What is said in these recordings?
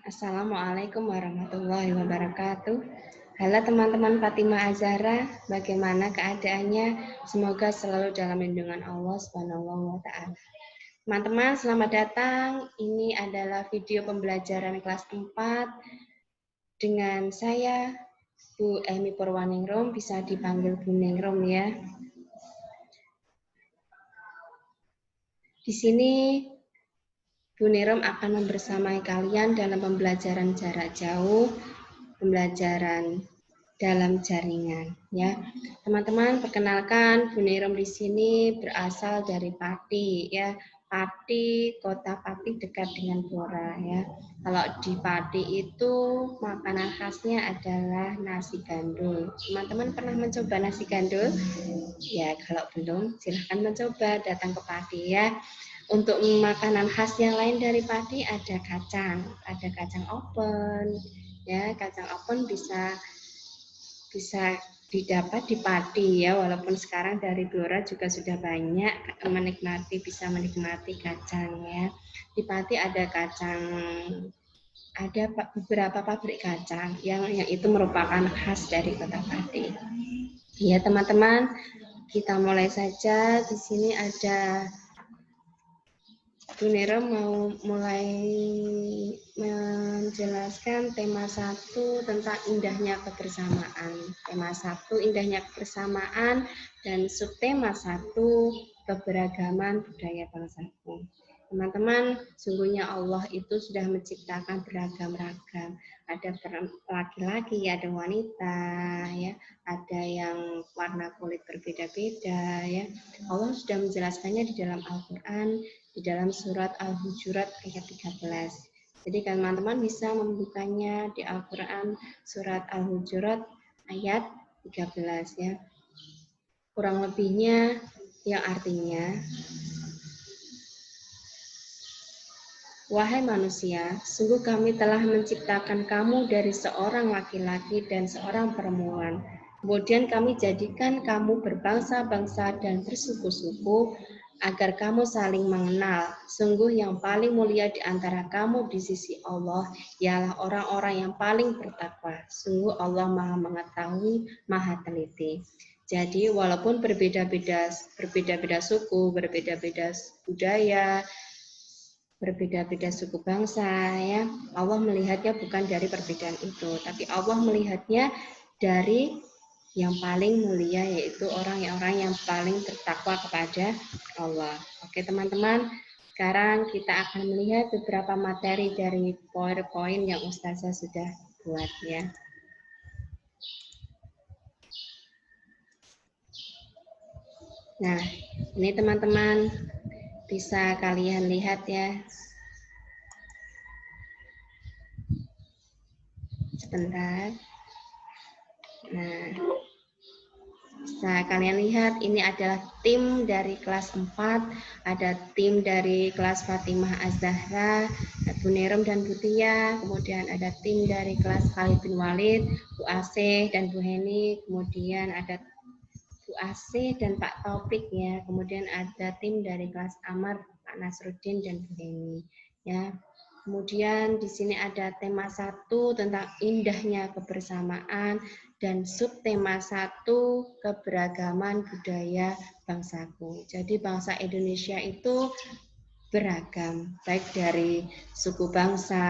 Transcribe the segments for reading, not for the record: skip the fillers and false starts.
Assalamualaikum warahmatullahi wabarakatuh. Halo teman-teman Fatimah Azhara, bagaimana keadaannya? Semoga selalu dalam lindungan Allah Subhanahu wa Ta'ala. Teman-teman, selamat datang. Ini adalah video pembelajaran kelas 4 dengan saya, Bu Emi Purwaningrum, bisa dipanggil Bu Ningrum ya. Di sini Bu Ningrum akan membersamai kalian dalam pembelajaran jarak jauh, pembelajaran dalam jaringan ya. Teman-teman, perkenalkan Bu Ningrum di sini berasal dari Pati ya. Pati, kota Pati dekat dengan Blora ya. Kalau di Pati itu makanan khasnya adalah nasi gandul. Teman-teman pernah mencoba nasi gandul? Ya, kalau belum silahkan mencoba, datang ke Pati ya. Untuk makanan khas yang lain dari Pati ada kacang oven ya. Kacang oven bisa didapat di Pati ya, walaupun sekarang dari Blora juga sudah banyak bisa menikmati kacang ya. Di Pati ada beberapa pabrik kacang yang itu merupakan khas dari kota Pati. Ya teman-teman, kita mulai saja. Di sini ada Bu Ningrum mau mulai menjelaskan tema 1 tentang indahnya kebersamaan. Tema 1 indahnya kebersamaan dan subtema 1 keberagaman budaya bangsaku. Teman-teman, sungguhnya Allah itu sudah menciptakan beragam-ragam. Ada laki-laki, ada wanita, ya, ada yang warna kulit berbeda-beda, ya. Allah sudah menjelaskannya di dalam Al-Quran, di dalam surat Al-Hujurat ayat 13. Jadi teman-teman bisa membukanya di Al-Quran surat Al-Hujurat ayat 13 ya. Kurang lebihnya yang artinya, wahai manusia, sungguh kami telah menciptakan kamu dari seorang laki-laki dan seorang perempuan. Kemudian kami jadikan kamu berbangsa-bangsa dan bersuku-suku agar kamu saling mengenal. Sungguh yang paling mulia di antara kamu di sisi Allah ialah orang-orang yang paling bertakwa. Sungguh Allah Maha mengetahui, Maha teliti. Jadi walaupun berbeda-beda suku, berbeda-beda budaya, berbeda-beda suku bangsa ya, Allah melihatnya bukan dari perbedaan itu, tapi Allah melihatnya dari yang paling mulia, yaitu orang-orang yang paling bertakwa kepada Allah. Oke teman-teman, sekarang kita akan melihat beberapa materi dari PowerPoint yang Ustazah sudah buat ya. Nah, ini teman-teman bisa kalian lihat ya. Sebentar. Nah, bisa kalian lihat ini adalah tim dari kelas 4, ada tim dari kelas Fatimah Az-Zahra, Bu Ningrum dan Bu Tia, kemudian ada tim dari kelas Khalid bin Walid, Bu Asih dan Bu Heni, kemudian ada Bu Asih dan Pak Taufik ya, kemudian ada tim dari kelas Amar, Pak Nasruddin dan Bu Heni ya. Kemudian di sini ada tema 1 tentang indahnya kebersamaan dan subtema 1 keberagaman budaya bangsaku. Jadi bangsa Indonesia itu beragam, baik dari suku bangsa,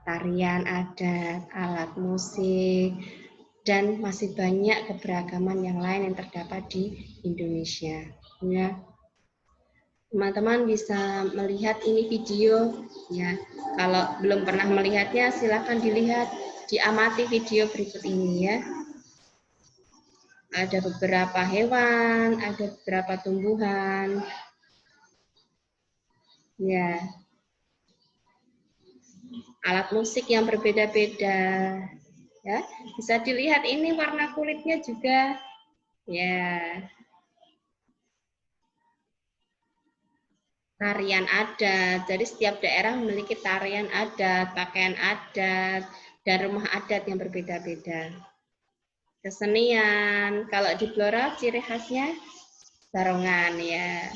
tarian adat, alat musik, dan masih banyak keberagaman yang lain yang terdapat di Indonesia. Ya. Teman-teman bisa melihat ini video ya. Kalau belum pernah melihatnya silakan dilihat, diamati video berikut ini ya. Ada beberapa hewan, ada beberapa tumbuhan. Ya. Alat musik yang berbeda-beda. Ya, bisa dilihat ini warna kulitnya juga. Ya. Tarian adat, jadi setiap daerah memiliki tarian adat, pakaian adat, dan rumah adat yang berbeda-beda. Kesenian, kalau di Blora ciri khasnya barongan ya. .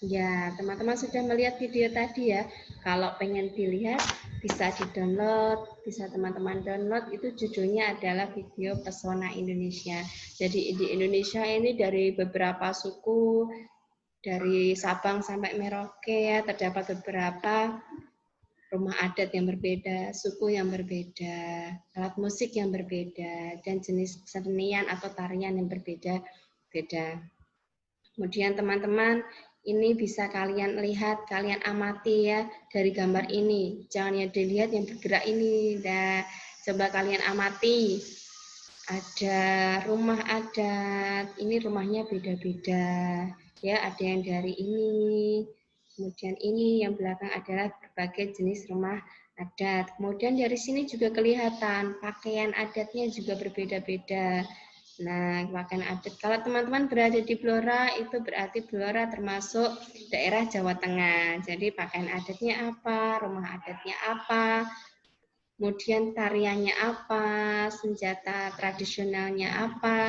Ya, teman-teman sudah melihat video tadi ya. Kalau pengen dilihat, bisa di-download, bisa teman-teman download. Itu judulnya adalah video Pesona Indonesia. Jadi di Indonesia ini dari beberapa suku, dari Sabang sampai Merauke ya, terdapat beberapa rumah adat yang berbeda, suku yang berbeda, alat musik yang berbeda, dan jenis kesenian atau tarian yang berbeda-beda. Kemudian teman-teman, ini bisa kalian lihat, kalian amati ya dari gambar ini. Jangan ya dilihat yang bergerak ini. Nah, coba kalian amati. Ada rumah adat. Ini rumahnya beda-beda. Ya, ada yang dari ini. Kemudian ini yang belakang adalah berbagai jenis rumah adat. Kemudian dari sini juga kelihatan pakaian adatnya juga berbeda-beda. Nah, pakaian adat. Kalau teman-teman berada di Blora, itu berarti Blora termasuk daerah Jawa Tengah. Jadi pakaian adatnya apa, rumah adatnya apa, kemudian tariannya apa, senjata tradisionalnya apa,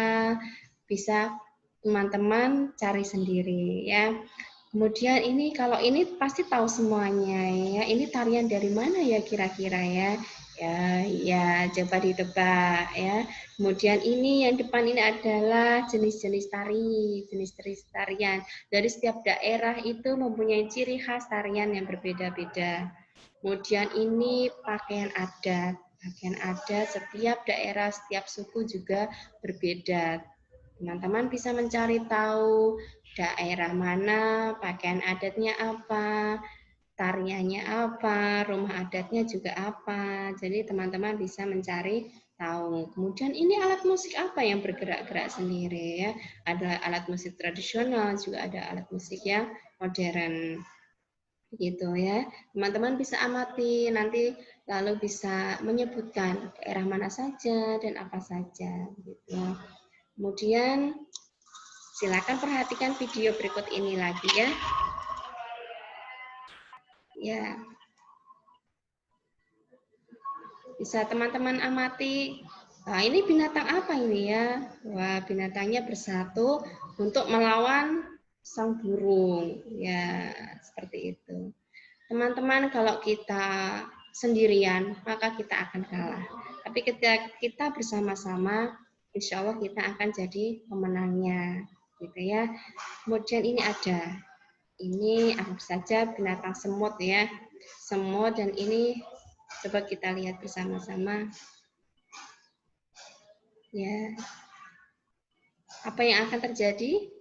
bisa teman-teman cari sendiri ya. Kemudian ini kalau ini pasti tahu semuanya ya. Ini tarian dari mana ya kira-kira ya? Ya, coba ditebak ya. Kemudian ini yang depan ini adalah jenis-jenis tarian. Dari setiap daerah itu mempunyai ciri khas tarian yang berbeda-beda. Kemudian ini pakaian adat. Pakaian adat setiap daerah, setiap suku juga berbeda. Teman-teman bisa mencari tahu daerah mana, pakaian adatnya apa, tariannya apa, rumah adatnya juga apa. Jadi teman-teman bisa mencari tahu. Kemudian ini alat musik apa yang bergerak-gerak sendiri ya. Ada alat musik tradisional, juga ada alat musik yang modern. Gitu ya. Teman-teman bisa amati nanti lalu bisa menyebutkan daerah mana saja dan apa saja gitu. Kemudian silakan perhatikan video berikut ini lagi ya. Ya, bisa teman-teman amati. Nah, ini binatang apa ini ya? Wah, binatangnya bersatu untuk melawan sang burung. Ya, seperti itu. Teman-teman, kalau kita sendirian, maka kita akan kalah. Tapi ketika kita bersama-sama, insya Allah kita akan jadi pemenangnya. Gitu ya. Kemudian ini ada. Ini anggap saja binatang semut ya. Semut dan ini coba kita lihat bersama-sama. Ya. Apa yang akan terjadi?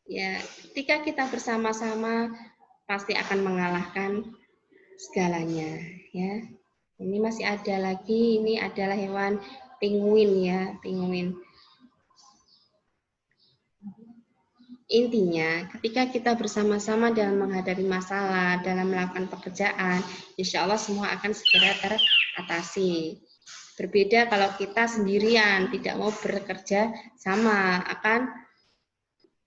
Ya, ketika kita bersama-sama pasti akan mengalahkan segalanya, ya. Ini masih ada lagi, ini adalah hewan penguin ya, penguin. Intinya, ketika kita bersama-sama dalam menghadapi masalah, dalam melakukan pekerjaan, insya Allah semua akan segera teratasi. Berbeda kalau kita sendirian, tidak mau bekerja sama, akan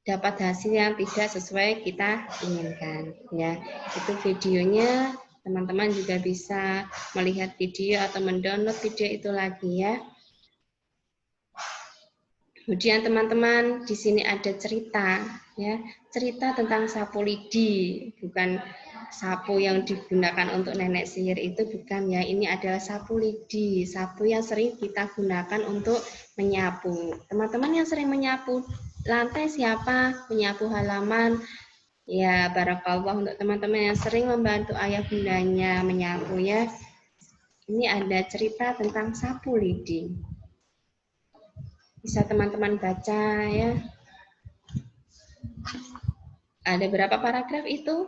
dapat hasil yang tidak sesuai kita inginkan. Ya, itu videonya. Teman-teman juga bisa melihat video atau mendownload video itu lagi ya. Kemudian teman-teman di sini ada cerita ya, cerita tentang sapu lidi, bukan sapu yang digunakan untuk nenek sihir itu bukan ya, ini adalah sapu lidi, sapu yang sering kita gunakan untuk menyapu. Teman-teman yang sering menyapu lantai siapa? Menyapu halaman. Ya, barakallah untuk teman-teman yang sering membantu ayah bundanya menyapu ya. Ini ada cerita tentang sapu lidi. Bisa teman-teman baca ya. Ada berapa paragraf itu?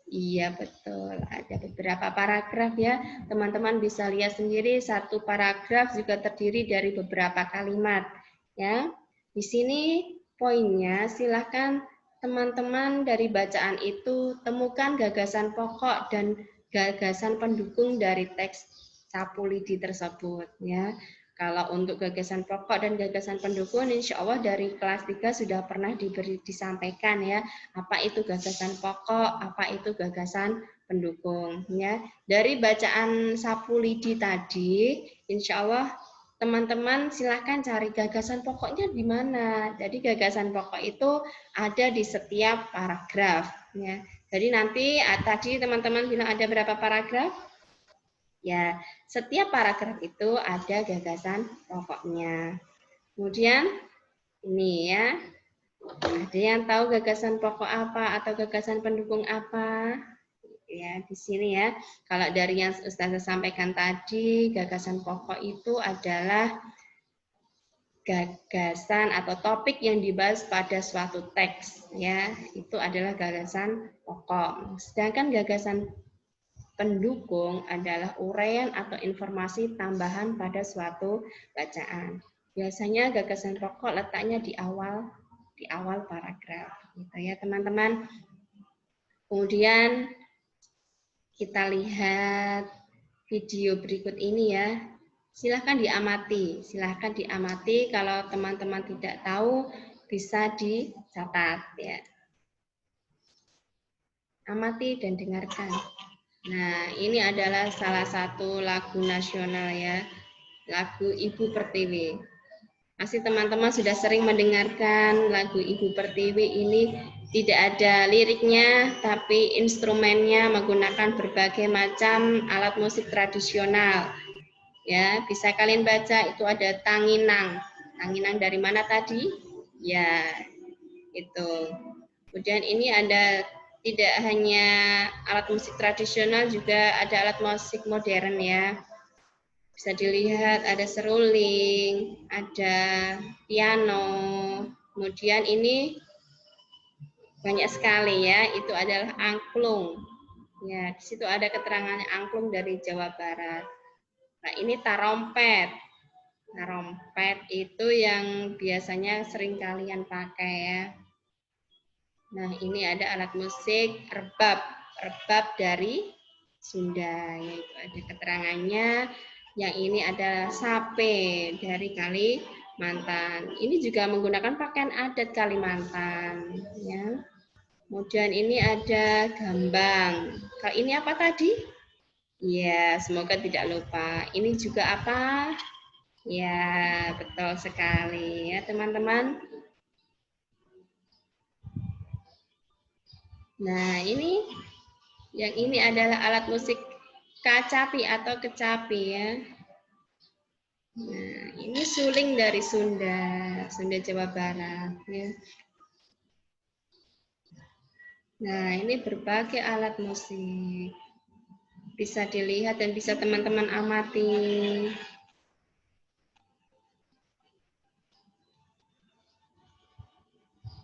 Iya betul, ada beberapa paragraf ya. Teman-teman bisa lihat sendiri, satu paragraf juga terdiri dari beberapa kalimat ya. Di sini poinnya, silahkan teman-teman dari bacaan itu temukan gagasan pokok dan gagasan pendukung dari teks sapu lidi tersebut ya. Kalau untuk gagasan pokok dan gagasan pendukung, insya Allah dari kelas 3 sudah pernah disampaikan ya, apa itu gagasan pokok, apa itu gagasan pendukung. Ya. Dari bacaan sapu lidi tadi, insya Allah teman-teman silahkan cari gagasan pokoknya di mana. Jadi gagasan pokok itu ada di setiap paragraf. Ya. Jadi nanti tadi teman-teman bilang ada berapa paragraf? Ya, setiap paragraf itu ada gagasan pokoknya. Kemudian ini ya, ada yang tahu gagasan pokok apa atau gagasan pendukung apa? Ya, di sini ya. Kalau dari yang Ustazah sampaikan tadi, gagasan pokok itu adalah gagasan atau topik yang dibahas pada suatu teks, ya. Itu adalah gagasan pokok. Sedangkan gagasan pendukung adalah uraian atau informasi tambahan pada suatu bacaan. Biasanya gagasan pokok letaknya di awal paragraf, gitu ya, teman-teman. Kemudian kita lihat video berikut ini ya. Silahkan diamati. Silahkan diamati. Kalau teman-teman tidak tahu, bisa dicatat ya. Amati dan dengarkan. Nah, ini adalah salah satu lagu nasional ya. Lagu Ibu Pertiwi. Pasti teman-teman sudah sering mendengarkan lagu Ibu Pertiwi ini. Tidak ada liriknya, tapi instrumennya menggunakan berbagai macam alat musik tradisional. Ya, bisa kalian baca, itu ada tanginang. Tanginang dari mana tadi? Ya, itu. Kemudian ini ada tidak hanya alat musik tradisional, juga ada alat musik modern ya. Bisa dilihat ada seruling, ada piano. Kemudian ini banyak sekali ya, itu adalah angklung. Ya, di situ ada keterangannya angklung dari Jawa Barat. Nah, ini tarompet. Tarompet itu yang biasanya sering kalian pakai ya. Nah, ini ada alat musik rebab. Rebab dari Sunda, yaitu ada keterangannya. Yang ini ada sape dari Kalimantan. Ini juga menggunakan pakaian adat Kalimantan ya. Kemudian ini ada gambang. Kalau ini apa tadi? Ya, semoga tidak lupa. Ini juga apa? Ya, betul sekali ya, teman-teman. Nah, yang ini adalah alat musik kacapi atau kecapi ya. Nah, ini suling dari Sunda Jawa Barat ya. Nah, ini berbagai alat musik. Bisa dilihat dan bisa teman-teman amati.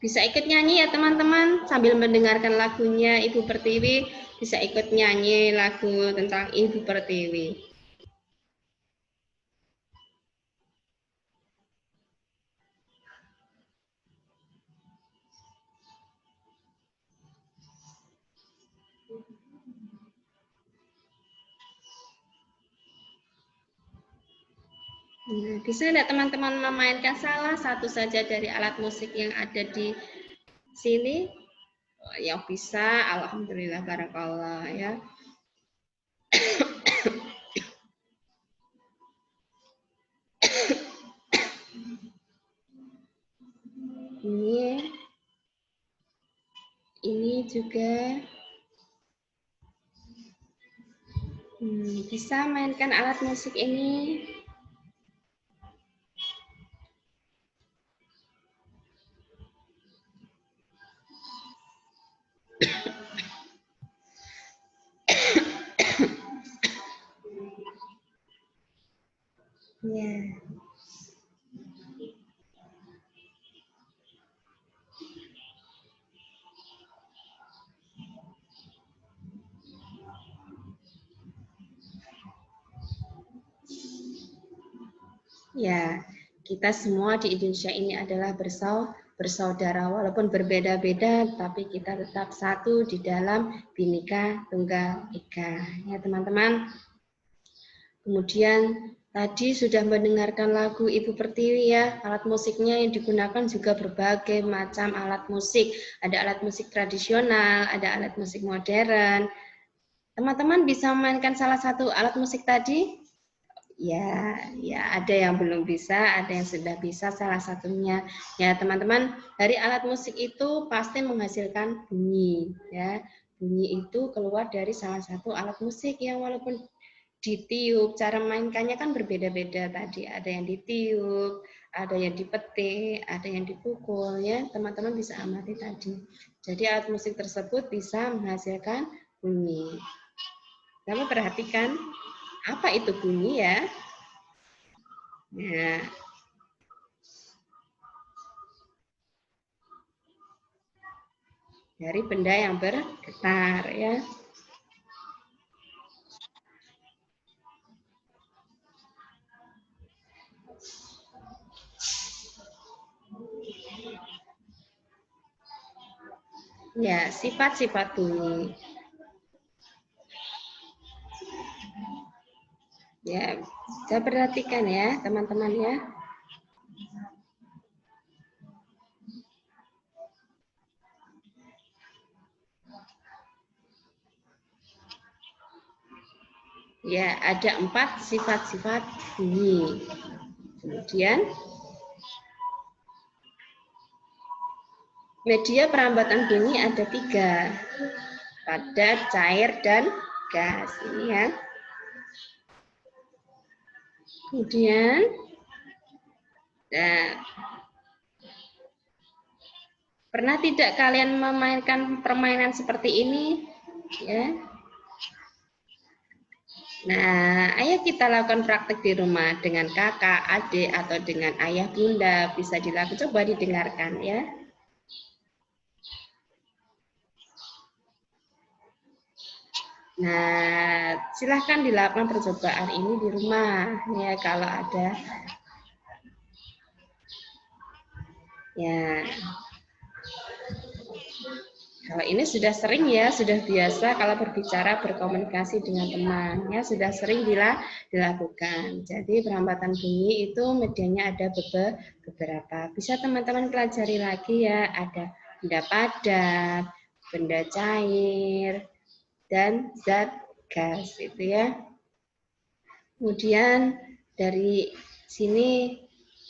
Bisa ikut nyanyi ya teman-teman, sambil mendengarkan lagunya Ibu Pertiwi, bisa ikut nyanyi lagu tentang Ibu Pertiwi. Nah, bisa tidak teman-teman memainkan salah satu saja dari alat musik yang ada di sini? Oh, yang bisa, alhamdulillah, barakallah ya. Ini juga bisa mainkan alat musik ini. Ya. Ya, kita semua di Indonesia ini adalah bersaudara, walaupun berbeda-beda, tapi kita tetap satu di dalam Bhinneka Tunggal Ika. Ya, teman-teman. Kemudian tadi sudah mendengarkan lagu Ibu Pertiwi ya, alat musiknya yang digunakan juga berbagai macam alat musik. Ada alat musik tradisional, ada alat musik modern. Teman-teman bisa memainkan salah satu alat musik tadi? Ya, ya ada yang belum bisa, ada yang sudah bisa salah satunya. Ya, teman-teman, dari alat musik itu pasti menghasilkan bunyi, ya. Bunyi itu keluar dari salah satu alat musik yang walaupun ditiup, cara mainkannya kan berbeda-beda tadi. Ada yang ditiup, ada yang dipetik, ada yang dipukul, ya. Teman-teman bisa amati tadi. Jadi alat musik tersebut bisa menghasilkan bunyi. Kamu perhatikan apa itu bunyi ya? Nah, dari benda yang bergetar ya. Ya, sifat-sifat bunyi. Ya, saya perhatikan ya, teman-teman ya. Ya, ada 4 sifat-sifat bunyi. Kemudian media perambatan bunyi ada 3, padat, cair, dan gas. Ini ya. Kemudian, nah, pernah tidak kalian memainkan permainan seperti ini? Ya. Nah, ayo kita lakukan praktek di rumah dengan kakak, adik, atau dengan ayah, bunda. Bisa dilakukan, coba didengarkan ya. Nah, silahkan dilakukan percobaan ini di rumah ya kalau ada. Ya. Kalau ini sudah sering ya, sudah biasa kalau berbicara berkomunikasi dengan teman ya, sudah sering dilakukan. Jadi perambatan bunyi itu medianya ada beberapa. Bisa teman-teman pelajari lagi ya, ada benda padat, benda cair, dan zat gas itu ya. Kemudian dari sini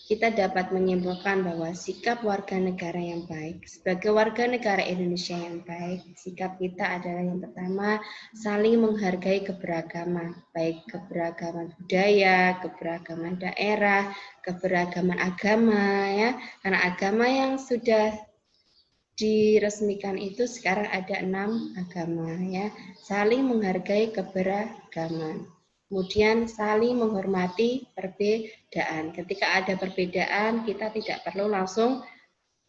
kita dapat menyimpulkan bahwa sikap warga negara yang baik, sebagai warga negara Indonesia yang baik, sikap kita adalah yang pertama, saling menghargai keberagaman, baik keberagaman budaya, keberagaman daerah, keberagaman agama, ya. Karena agama yang sudah diresmikan itu sekarang ada 6 agama, ya. Saling menghargai keberagaman. Kemudian saling menghormati perbedaan. Ketika ada perbedaan, kita tidak perlu langsung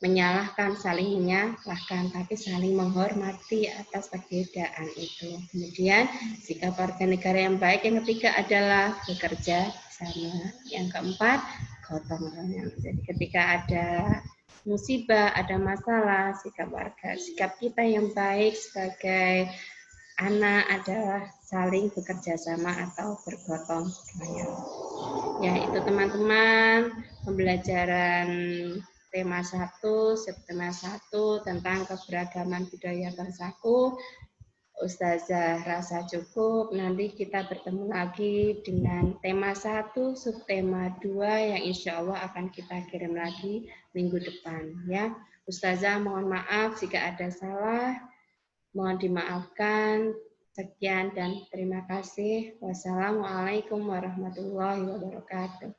menyalahkan, saling menyalahkan, tapi saling menghormati atas perbedaan itu. Kemudian sikap warga negara yang baik yang ketiga adalah bekerja sama. Yang keempat, gotong royong. Jadi ketika ada musibah, ada masalah, sikap kita yang baik sebagai anak adalah saling bekerja sama atau bergotong royong. Ya, itu teman-teman pembelajaran tema 1, subtema 1 tentang keberagaman budaya bangsaku. Ustazah rasa cukup, nanti kita bertemu lagi dengan tema 1, subtema 2 yang insya Allah akan kita kirim lagi minggu depan. Ya, Ustazah mohon maaf jika ada salah. Mohon dimaafkan. Sekian dan terima kasih. Wassalamualaikum warahmatullahi wabarakatuh.